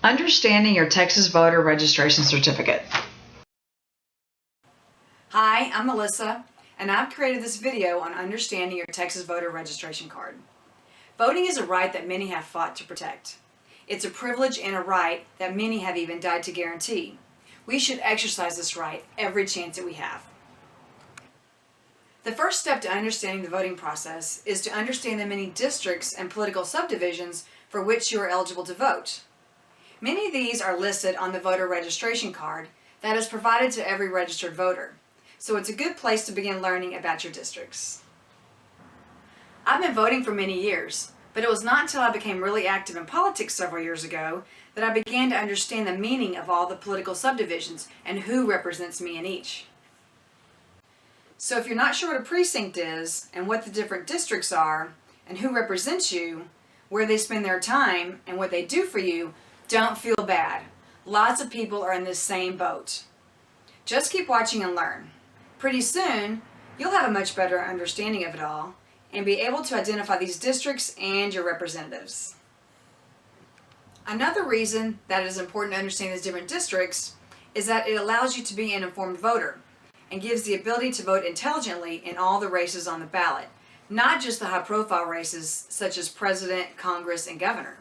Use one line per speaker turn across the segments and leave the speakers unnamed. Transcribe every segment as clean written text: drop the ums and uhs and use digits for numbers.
Understanding your Texas voter registration certificate.
Hi, I'm Melissa, and I've created this video on understanding your Texas voter registration card. Voting is a right that many have fought to protect. It's a privilege and a right that many have even died to guarantee. We should exercise this right every chance that we have. The first step to understanding the voting process is to understand the many districts and political subdivisions for which you are eligible to vote. Many of these are listed on the voter registration card that is provided to every registered voter, so it's a good place to begin learning about your districts. I've been voting for many years, but it was not until I became really active in politics several years ago that I began to understand the meaning of all the political subdivisions and who represents me in each. So if you're not sure what a precinct is and what the different districts are and who represents you, where they spend their time and what they do for you, don't feel bad. Lots of people are in this same boat. Just keep watching and learn. Pretty soon, you'll have a much better understanding of it all and be able to identify these districts and your representatives. Another reason that it is important to understand these different districts is that it allows you to be an informed voter and gives the ability to vote intelligently in all the races on the ballot, not just the high-profile races such as president, Congress, and governor.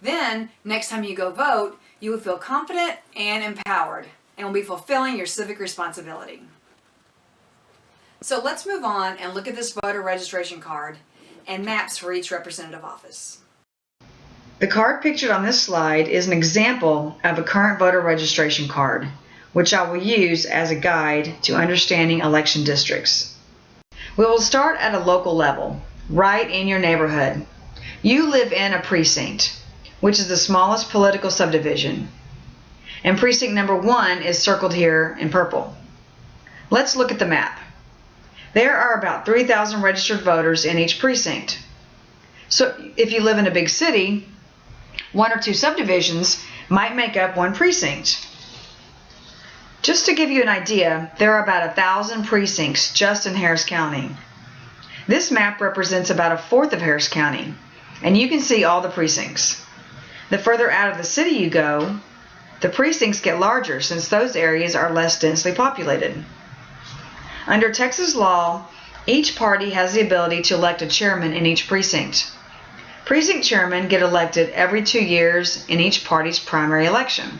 Then, next time you go vote, you will feel confident and empowered and will be fulfilling your civic responsibility. So let's move on and look at this voter registration card and maps for each representative office.
The card pictured on this slide is an example of a current voter registration card, which I will use as a guide to understanding election districts. We will start at a local level, right in your neighborhood. You live in a precinct, which is the smallest political subdivision, and precinct number 1 is circled here in purple. Let's look at the map. There are about 3,000 registered voters in each precinct. So if you live in a big city, 1 or 2 subdivisions might make up 1 precinct. Just to give you an idea, there are about 1,000 precincts just in Harris County. This map represents about a fourth of Harris County, and you can see all the precincts. The further out of the city you go, the precincts get larger since those areas are less densely populated. Under Texas law, each party has the ability to elect a chairman in each precinct. Precinct chairmen get elected every 2 years in each party's primary election.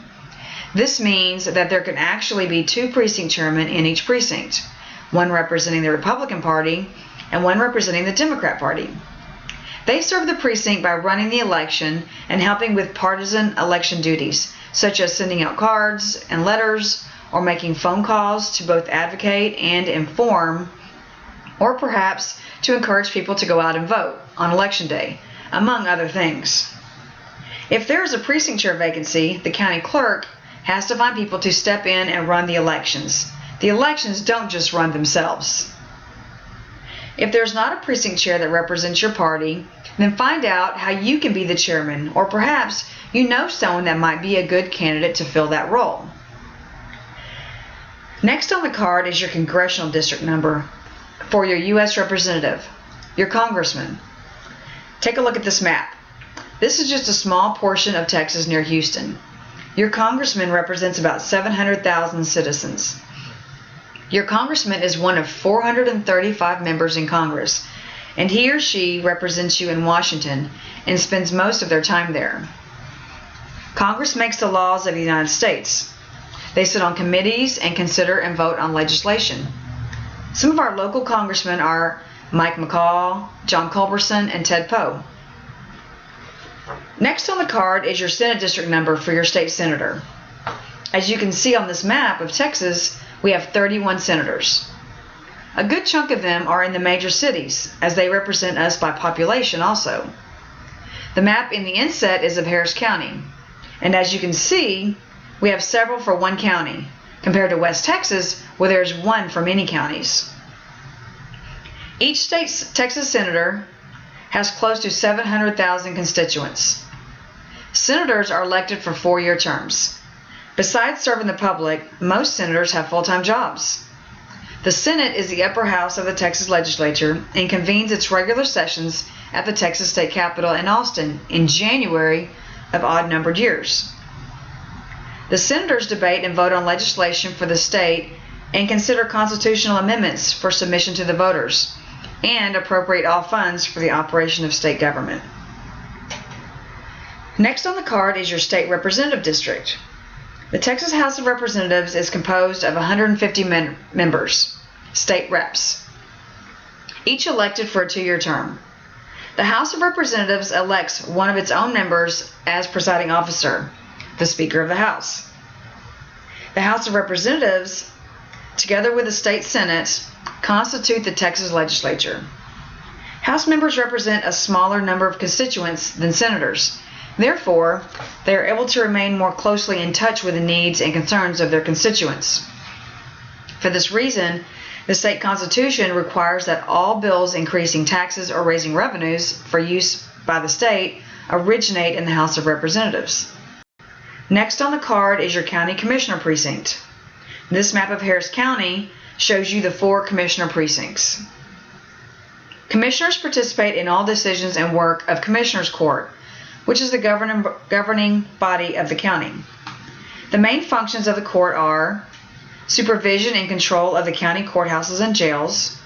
This means that there can actually be 2 precinct chairmen in each precinct, one representing the Republican Party and one representing the Democrat Party. They serve the precinct by running the election and helping with partisan election duties, such as sending out cards and letters or making phone calls to both advocate and inform, or perhaps to encourage people to go out and vote on election day, among other things. If there is a precinct chair vacancy, the county clerk has to find people to step in and run the elections. The elections don't just run themselves. If there's not a precinct chair that represents your party, then find out how you can be the chairman, or perhaps you know someone that might be a good candidate to fill that role. Next on the card is your Congressional District number for your U.S. representative, your congressman. Take a look at this map. This is just a small portion of Texas near Houston. Your congressman represents about 700,000 citizens. Your congressman is one of 435 members in Congress, and he or she represents you in Washington and spends most of their time there. Congress makes the laws of the United States. They sit on committees and consider and vote on legislation. Some of our local congressmen are Mike McCall, John Culberson, and Ted Poe. Next on the card is your Senate District number for your state senator. As you can see on this map of Texas, we have 31 senators. A good chunk of them are in the major cities, as they represent us by population also. The map in the inset is of Harris County, and as you can see, we have several for 1 county, compared to West Texas, where there's 1 for many counties. Each state's Texas senator has close to 700,000 constituents. Senators are elected for 4-year terms. Besides serving the public, most senators have full-time jobs. The Senate is the upper house of the Texas legislature and convenes its regular sessions at the Texas State Capitol in Austin in January of odd-numbered years. The senators debate and vote on legislation for the state and consider constitutional amendments for submission to the voters and appropriate all funds for the operation of state government. Next on the card is your state representative district. The Texas House of Representatives is composed of 150 members, state reps, each elected for a 2-year term. The House of Representatives elects one of its own members as presiding officer, the Speaker of the House. The House of Representatives, together with the state Senate, constitute the Texas legislature. House members represent a smaller number of constituents than senators. Therefore, they are able to remain more closely in touch with the needs and concerns of their constituents. For this reason, the state constitution requires that all bills increasing taxes or raising revenues for use by the state originate in the House of Representatives. Next on the card is your county commissioner precinct. This map of Harris County shows you the 4 commissioner precincts. Commissioners participate in all decisions and work of Commissioners Court, which is the governing body of the county. The main functions of the court are supervision and control of the county courthouses and jails,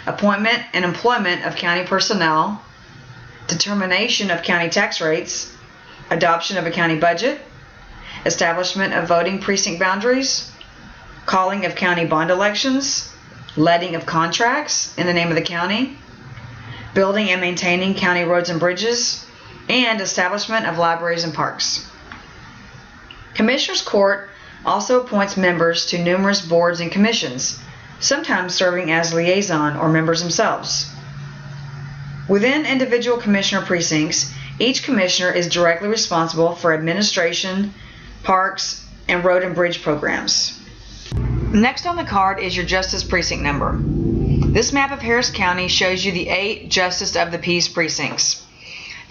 appointment and employment of county personnel, determination of county tax rates, adoption of a county budget, establishment of voting precinct boundaries, calling of county bond elections, letting of contracts in the name of the county, building and maintaining county roads and bridges, and establishment of libraries and parks. Commissioners Court also appoints members to numerous boards and commissions, sometimes serving as liaison or members themselves. Within individual commissioner precincts, each commissioner is directly responsible for administration, parks, and road and bridge programs. Next on the card is your justice precinct number. This map of Harris County shows you the 8 justice of the peace precincts.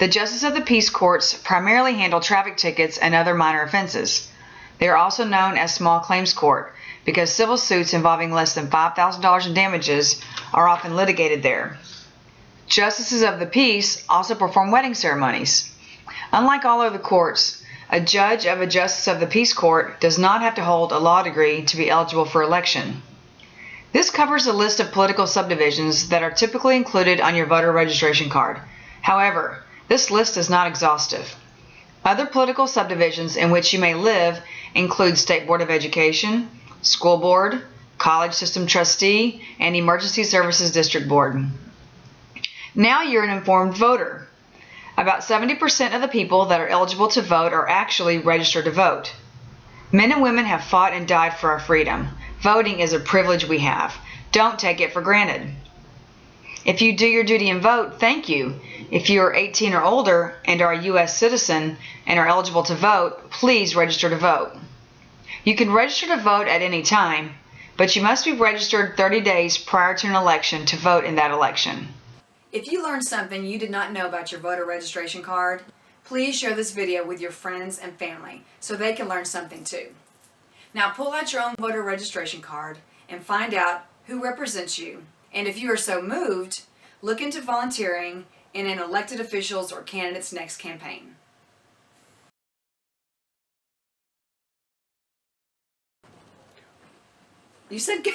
The justice of the peace courts primarily handle traffic tickets and other minor offenses. They are also known as small claims court because civil suits involving less than $5,000 in damages are often litigated there. Justices of the peace also perform wedding ceremonies. Unlike all other courts, a judge of a justice of the peace court does not have to hold a law degree to be eligible for election. This covers a list of political subdivisions that are typically included on your voter registration card. However, this list is not exhaustive. Other political subdivisions in which you may live include State Board of Education, School Board, College System Trustee, and Emergency Services District Board. Now you're an informed voter. About 70% of the people that are eligible to vote are actually registered to vote. Men and women have fought and died for our freedom. Voting is a privilege we have. Don't take it for granted. If you do your duty and vote, thank you. If you are 18 or older and are a U.S. citizen and are eligible to vote, please register to vote. You can register to vote at any time, but you must be registered 30 days prior to an election to vote in that election.
If you learned something you did not know about your voter registration card, please share this video with your friends and family so they can learn something too. Now pull out your own voter registration card and find out who represents you. And if you are so moved, look into volunteering in an elected official's or candidate's next campaign. You said go.